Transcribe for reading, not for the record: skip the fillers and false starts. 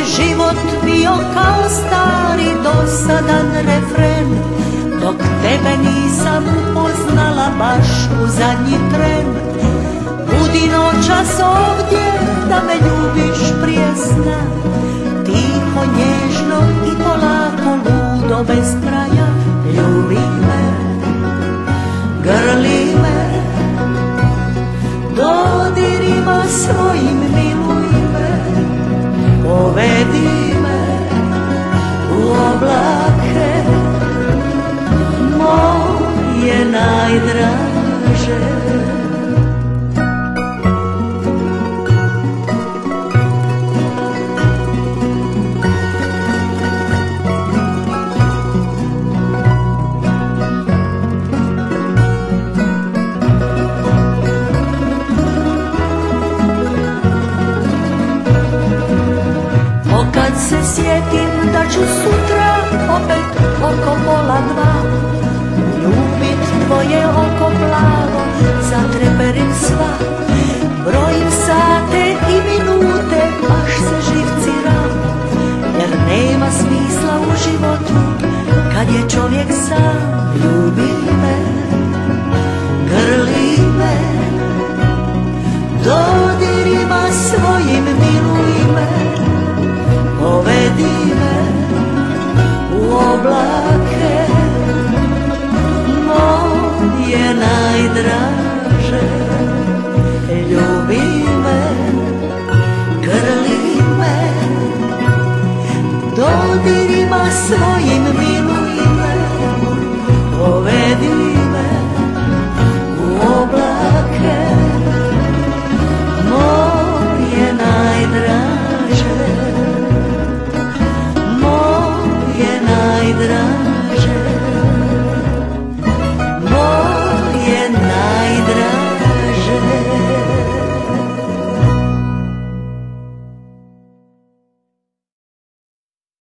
život bio kao stari dosadan refren, dok tebe nisam upoznala baš u zadnji tren. Budi noćas ovdje da me ljubiš prije sna, tiho, nježno i polako, ludo bez kraja. Ljubi me, grli me, dodirima svojim miluj me, povedi me u oblake moje najdraže. Kad se sjetim da ću sutra opet oko 1:30 ljubit tvoje oko plavo, zatreperim sva, brojim sate i minute, baš se živciram, jer nema smisla u životu kad je čovjek sam. Ljubi me, grli me, dodirima svojim